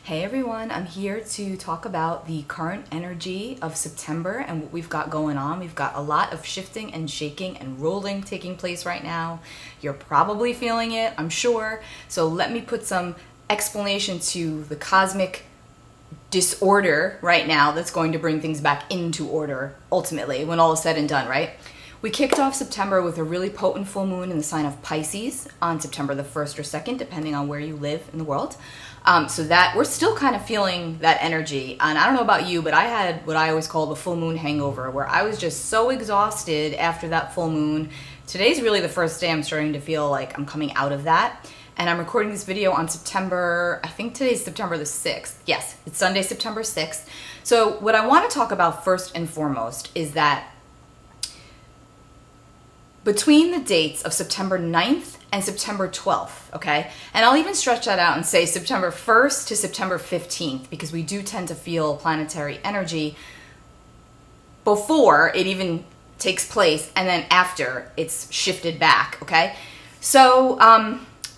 Hey everyone, I'm here to talk about the current energy of September and what we've got going on. We've got a lot of shifting and shaking and rolling taking place right now. You're probably feeling it, I'm sure. So let me put some explanation to the cosmic disorder right now that's going to bring things back into order ultimately when all is said and done, right? We kicked off September with a really potent full moon in the sign of Pisces on September the 1st or 2nd, depending on where you live in the world. So that we're still kind of feeling that energy. And I don't know about you, but I had what I always call the full moon hangover, where I was just so exhausted after that full moon. Today's really the first day I'm starting to feel like I'm coming out of that. And I'm recording this video on September, I think today's September the 6th. Yes, it's Sunday, September 6th. So what I want to talk about first and foremost is that between the dates of September 9th and September 12th, okay? And I'll even stretch that out and say September 1st to September 15th, because we do tend to feel planetary energy before it even takes place and then after it's shifted back, okay? So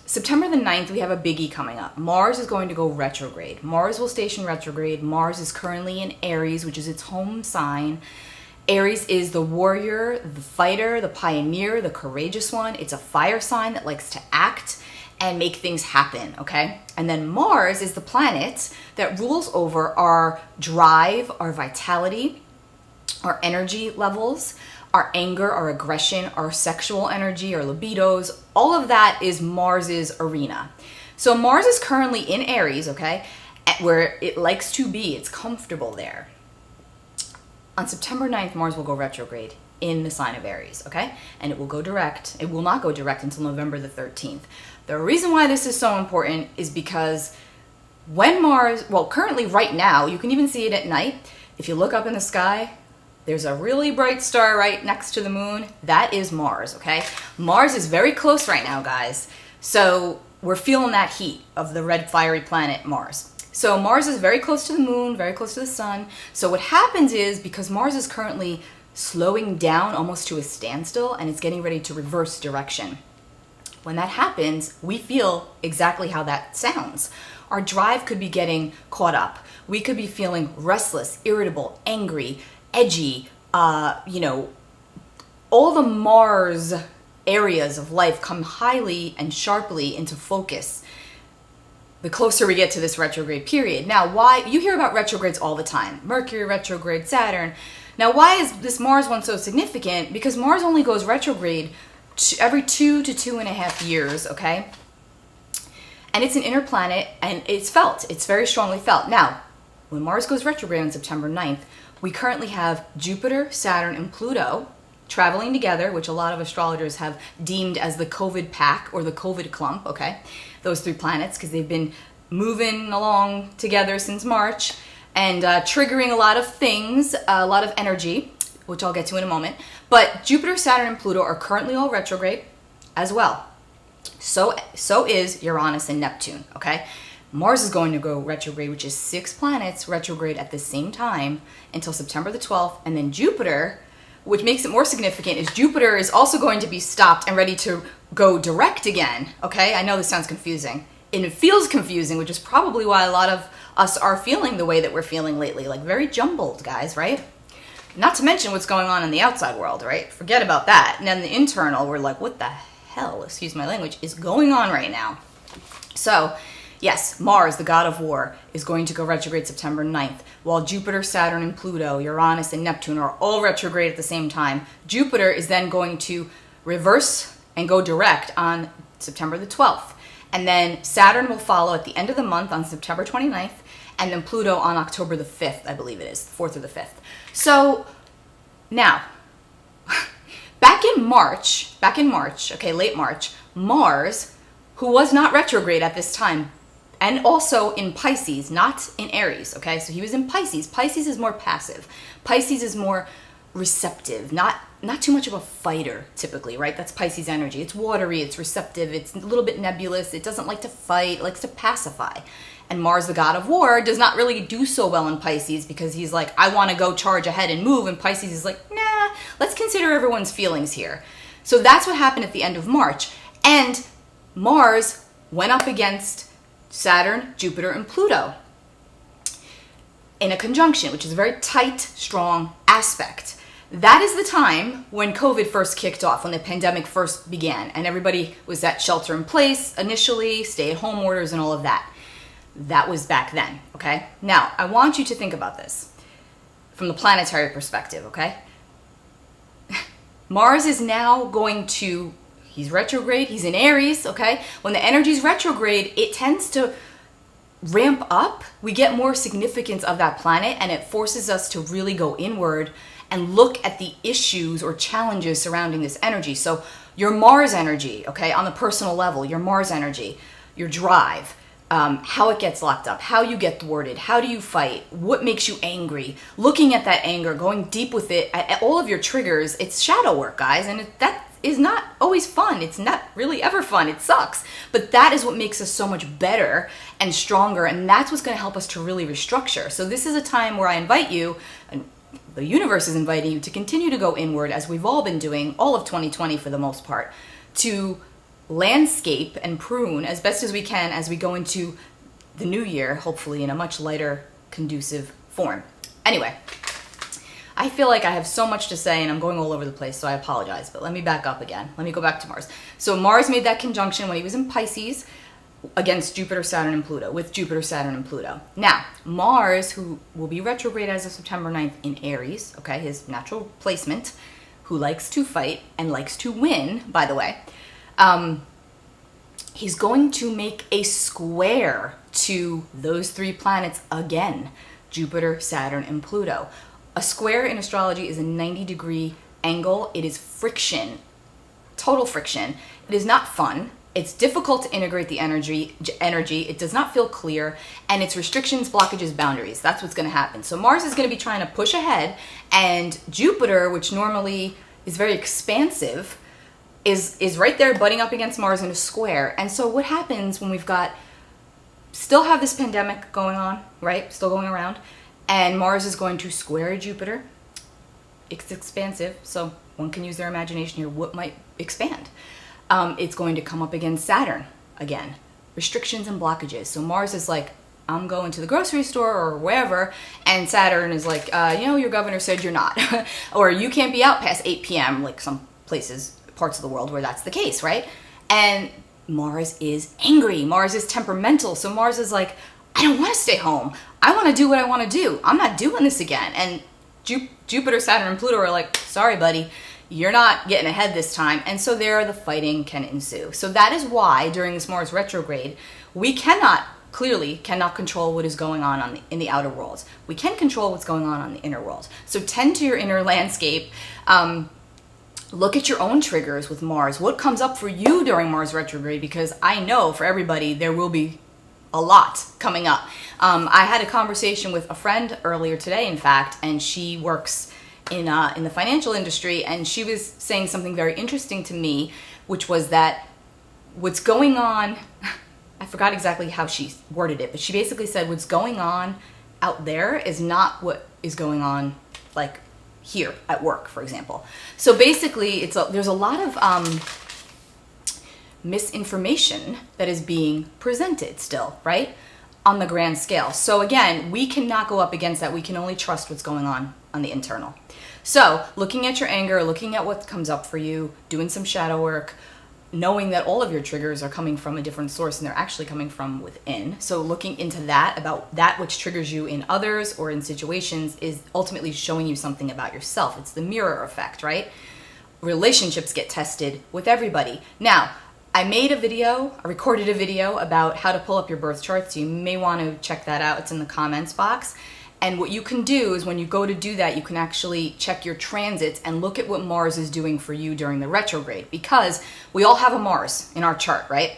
September the 9th, we have a biggie coming up. Mars is going to go retrograde. Mars will station retrograde. Mars is currently in Aries, which is its home sign. Aries is the warrior, the fighter, the pioneer, the courageous one. It's a fire sign that likes to act and make things happen, okay? And then Mars is the planet that rules over our drive, our vitality, our energy levels, our anger, our aggression, our sexual energy, our libidos. All of that is Mars's arena. So Mars is currently in Aries, okay? Where it likes to be. It's comfortable there. On September 9th, Mars will go retrograde in the sign of Aries, okay? And it will go direct. It will not go direct until November the 13th. The reason why this is so important is because when Mars, well, currently right now, you can even see it at night. If you look up in the sky, there's a really bright star right next to the moon. That is Mars, okay? Mars is very close right now, guys. So we're feeling that heat of the red fiery planet Mars. So Mars is very close to the moon, very close to the sun. So what happens is, because Mars is currently slowing down almost to a standstill and it's getting ready to reverse direction. When that happens, we feel exactly how that sounds. Our drive could be getting caught up. We could be feeling restless, irritable, angry, edgy, all the Mars areas of life come highly and sharply into focus the closer we get to this retrograde period. Now, why? You hear about retrogrades all the time. Mercury retrograde, Saturn. Now, why is this Mars one so significant? Because Mars only goes retrograde every 2 to 2.5 years, okay? And it's an inner planet, and it's felt. It's very strongly felt. Now, when Mars goes retrograde on September 9th, we currently have Jupiter, Saturn, and Pluto traveling together, which a lot of astrologers have deemed as the COVID pack or the COVID clump, okay? Those three planets, because they've been moving along together since March and triggering a lot of things, a lot of energy, which I'll get to in a moment. But Jupiter, Saturn, and Pluto are currently all retrograde as well. So is Uranus and Neptune, okay? Mars is going to go retrograde, which is 6 planets retrograde at the same time until September the 12th. And then Jupiter, which makes it more significant, is Jupiter is also going to be stopped and ready to go direct again, okay? I know this sounds confusing. And it feels confusing, which is probably why a lot of us are feeling the way that we're feeling lately, like very jumbled, guys, right? Not to mention what's going on in the outside world, right? Forget about that. And then the internal, we're like, what the hell, excuse my language, is going on right now? So, yes, Mars, the god of war, is going to go retrograde September 9th, while Jupiter, Saturn, and Pluto, Uranus, and Neptune are all retrograde at the same time. Jupiter is then going to reverse and go direct on September the 12th. And then Saturn will follow at the end of the month on September 29th, and then Pluto on October the 5th, I believe it is, the 4th or the 5th. So, now, back in March, okay, late March, Mars, who was not retrograde at this time, and also in Pisces, not in Aries, okay? So he was in Pisces. Pisces is more passive. Pisces is more receptive, not too much of a fighter, typically, right? That's Pisces energy. It's watery, it's receptive, it's a little bit nebulous, it doesn't like to fight, it likes to pacify. And Mars, the god of war, does not really do so well in Pisces because he's like, I want to go charge ahead and move, and Pisces is like, nah, let's consider everyone's feelings here. So that's what happened at the end of March. And Mars went up against Saturn, Jupiter, and Pluto. in a conjunction, which is a very tight, strong aspect. That is the time when COVID first kicked off, when the pandemic first began, and everybody was at shelter in place initially, stay-at-home orders and all of that. That was back then, okay? Now, I want you to think about this from the planetary perspective, okay? Mars is now going to, he's retrograde, he's in Aries, okay? When the energy's retrograde, it tends to ramp up. We get more significance of that planet, and it forces us to really go inward and look at the issues or challenges surrounding this energy. So your Mars energy, okay, on the personal level, your Mars energy, your drive, how it gets locked up, how you get thwarted, how do you fight, what makes you angry, looking at that anger, going deep with it, at all of your triggers. It's shadow work, guys, and that is not always fun. It's not really ever fun. It sucks. But that is what makes us so much better and stronger, and that's what's going to help us to really restructure. So this is a time where I invite you, and the universe is inviting you, to continue to go inward, as we've all been doing all of 2020 for the most part, to landscape and prune as best as we can as we go into the new year, hopefully in a much lighter, conducive form. Anyway, I feel like I have so much to say and I'm going all over the place, so I apologize, but let me back up again. Let me go back to Mars. So Mars made that conjunction when he was in Pisces against Jupiter, Saturn, and Pluto, with Jupiter, Saturn, and Pluto. Now, Mars, who will be retrograde as of September 9th in Aries, okay, his natural placement, who likes to fight and likes to win, by the way, he's going to make a square to those three planets again, Jupiter, Saturn, and Pluto. A square in astrology is a 90-degree angle. It is friction, total friction. It is not fun. It's difficult to integrate the energy. It does not feel clear, and it's restrictions, blockages, boundaries. That's what's going to happen. So Mars is going to be trying to push ahead, and Jupiter, which normally is very expansive, is right there butting up against Mars in a square. And so what happens when we've got, still have this pandemic going on, right? Still going around. And Mars is going to square Jupiter. It's expansive, so one can use their imagination here. What might expand? It's going to come up against Saturn again. Restrictions and blockages. So Mars is like, I'm going to the grocery store or wherever, and Saturn is like, your governor said you're not. Or you can't be out past 8 p.m. like some places, parts of the world where that's the case, right? And Mars is angry. Mars is temperamental. So Mars is like, I don't want to stay home. I want to do what I want to do. I'm not doing this again. And Jupiter, Saturn, and Pluto are like, sorry, buddy, you're not getting ahead this time. And so there the fighting can ensue. So that is why during this Mars retrograde, we cannot control what is going on in the outer worlds. We can control what's going on the inner world. So tend to your inner landscape. Look at your own triggers with Mars. What comes up for you during Mars retrograde? Because I know for everybody, there will be a lot coming up. I had a conversation with a friend earlier today, in fact, and she works in the financial industry, and she was saying something very interesting to me, which was that what's going on, I forgot exactly how she worded it, but she basically said what's going on out there is not what is going on, like, here at work, for example. So basically, there's a lot of misinformation that is being presented still, right, on the grand scale. So again, we cannot go up against that. We can only trust what's going on the internal. So looking at your anger, looking at what comes up for you, doing some shadow work, knowing that all of your triggers are coming from a different source and they're actually coming from within. So looking into that, about that which triggers you in others or in situations, is ultimately showing you something about yourself. It's the mirror effect, right? Relationships get tested with everybody. Now, I recorded a video about how to pull up your birth chart, so you may want to check that out. It's in the comments box. And what you can do is when you go to do that, you can actually check your transits and look at what Mars is doing for you during the retrograde, because we all have a Mars in our chart, right?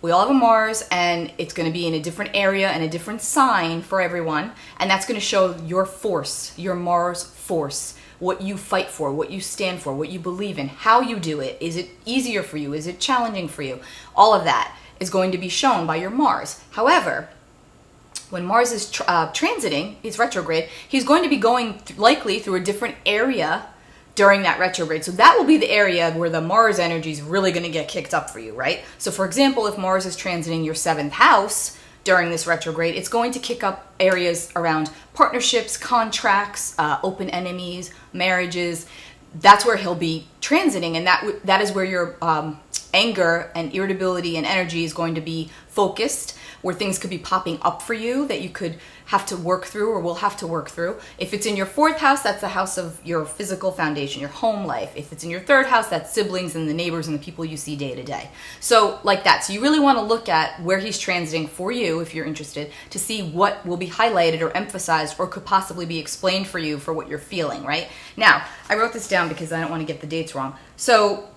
We all have a Mars, and it's going to be in a different area and a different sign for everyone, and that's going to show your force, your Mars force, what you fight for, what you stand for, what you believe in, how you do it. Is it easier for you? Is it challenging for you? All of that is going to be shown by your Mars. However, when Mars is transiting, he's retrograde, he's going to be going likely through a different area during that retrograde. So that will be the area where the Mars energy is really going to get kicked up for you, right? So for example, if Mars is transiting your 7th house, during this retrograde. It's going to kick up areas around partnerships, contracts, open enemies, marriages. That's where he'll be transiting, and that is where your anger and irritability and energy is going to be focused, where things could be popping up for you that you could have to work through or will have to work through. If it's in your 4th house, that's the house of your physical foundation, your home life. If it's in your 3rd house, that's siblings and the neighbors and the people you see day to day. So like that. So you really want to look at where he's transiting for you, if you're interested, to see what will be highlighted or emphasized or could possibly be explained for you for what you're feeling, right? Now, I wrote this down because I don't want to get the dates wrong. So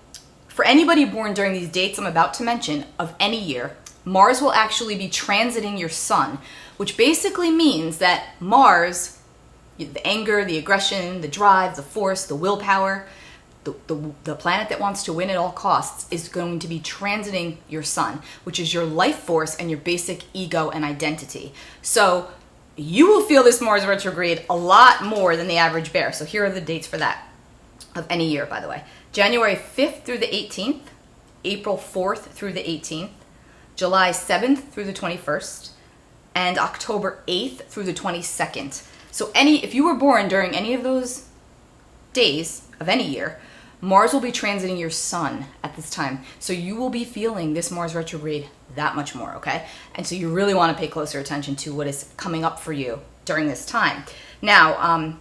for anybody born during these dates I'm about to mention of any year, Mars will actually be transiting your sun, which basically means that Mars, the anger, the aggression, the drive, the force, the willpower, the planet that wants to win at all costs, is going to be transiting your sun, which is your life force and your basic ego and identity. So you will feel this Mars retrograde a lot more than the average bear. So here are the dates for that of any year, by the way. January 5th through the 18th, April 4th through the 18th, July 7th through the 21st, and October 8th through the 22nd. So if you were born during any of those days of any year, Mars will be transiting your sun at this time. So you will be feeling this Mars retrograde that much more, okay? And so you really want to pay closer attention to what is coming up for you during this time. Now,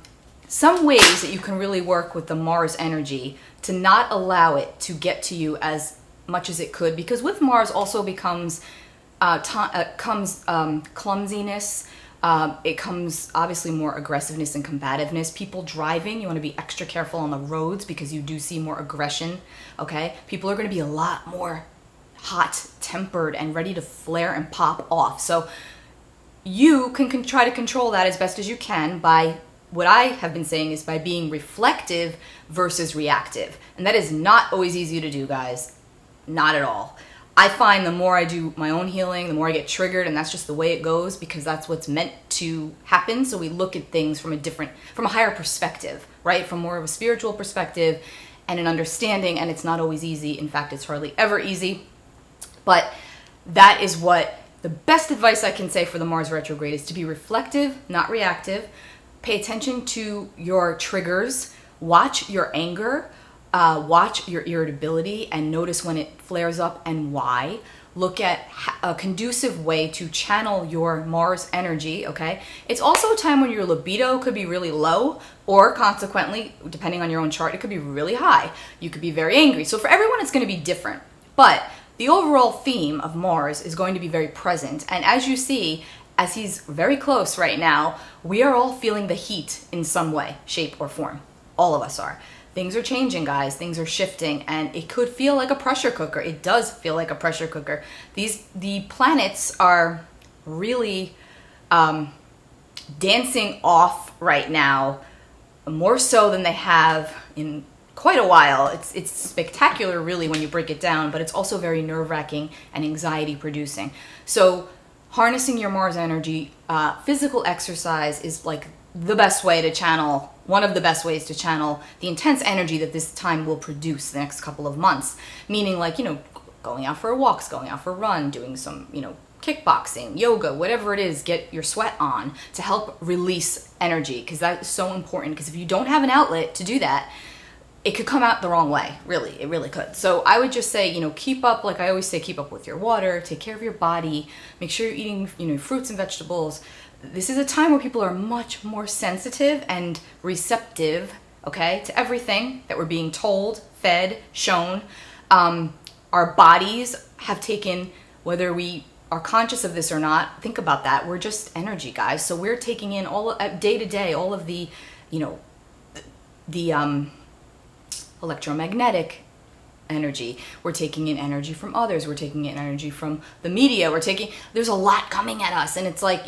some ways that you can really work with the Mars energy to not allow it to get to you as much as it could, because with Mars also comes clumsiness. It comes obviously more aggressiveness and combativeness. People driving, you want to be extra careful on the roads because you do see more aggression, okay? People are going to be a lot more hot-tempered and ready to flare and pop off. So you can try to control that as best as you can by, what I have been saying is by being reflective versus reactive. And that is not always easy to do, guys. Not at all. I find the more I do my own healing, the more I get triggered, and that's just the way it goes because that's what's meant to happen. So we look at things from a higher perspective, right? From more of a spiritual perspective and an understanding, and it's not always easy. In fact, it's hardly ever easy. But that is what the best advice I can say for the Mars retrograde is: to be reflective, not reactive. Pay attention to your triggers. Watch your anger. Watch your irritability and notice when it flares up and why. Look at a conducive way to channel your Mars energy, okay? It's also a time when your libido could be really low, or consequently, depending on your own chart, it could be really high. You could be very angry. So for everyone, it's going to be different. But the overall theme of Mars is going to be very present. And as you see, as he's very close right now, we are all feeling the heat in some way, shape, or form. All of us are. Things are changing, guys. Things are shifting, and it could feel like a pressure cooker. It does feel like a pressure cooker. The planets are really dancing off right now, more so than they have in quite a while. It's spectacular, really, when you break it down, but it's also very nerve-wracking and anxiety-producing. So harnessing your Mars energy, physical exercise is like the best way to channel, one of the best ways to channel the intense energy that this time will produce the next couple of months. Meaning, like, going out for walks, going out for a run, doing some, kickboxing, yoga, whatever it is, get your sweat on to help release energy, because that is so important. Because if you don't have an outlet to do that, it could come out the wrong way. Really, it really could. So I would just say, keep up, like I always say, keep up with your water, take care of your body, make sure you're eating, fruits and vegetables. This is a time where people are much more sensitive and receptive, okay, to everything that we're being told, fed, shown. Our bodies have taken, whether we are conscious of this or not, think about that. We're just energy, guys. So we're taking in all day to day, all of the, electromagnetic energy. We're taking in energy from others. We're taking in energy from the media. There's a lot coming at us, and it's like,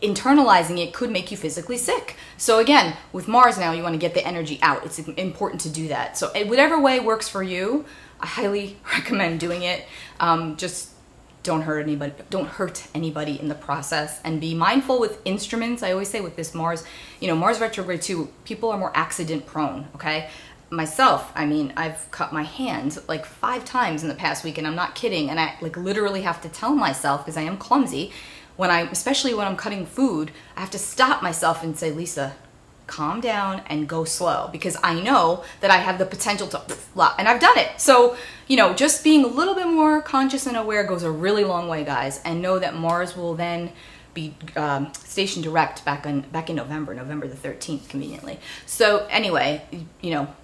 internalizing it could make you physically sick. So again, with Mars now, you want to get the energy out. It's important to do that. So whatever way works for you, I highly recommend doing it. Just don't hurt anybody in the process, and be mindful with instruments. I always say with this Mars, Mars retrograde too, people are more accident prone, okay? myself, I mean, I've cut my hand like 5 times in the past week, and I'm not kidding. And I like literally have to tell myself, because I am clumsy, especially when I'm cutting food, I have to stop myself and say, Lisa, calm down and go slow, because I know that I have the potential to, and I've done it. So, you know, just being a little bit more conscious and aware goes a really long way, guys. And know that Mars will then be stationed direct back in November the 13th, conveniently. So anyway, you know,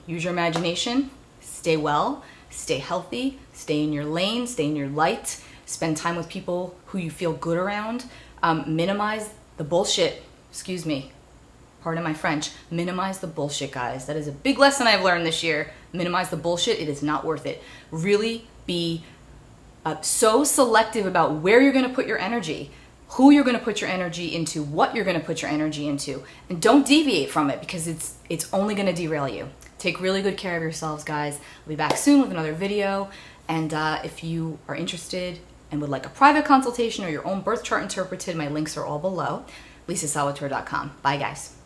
use your imagination, stay well, stay healthy, stay in your lane, stay in your light, spend time with people who you feel good around, minimize the bullshit. Excuse me, pardon my French. Minimize the bullshit, guys. That is a big lesson I've learned this year. Minimize the bullshit. It is not worth it. Really be so selective about where you're going to put your energy, who you're going to put your energy into, what you're going to put your energy into, and don't deviate from it, because it's only going to derail you. Take really good care of yourselves, guys. I'll be back soon with another video. And if you are interested and would like a private consultation or your own birth chart interpreted, my links are all below. LisaSalvatore.com. Bye, guys.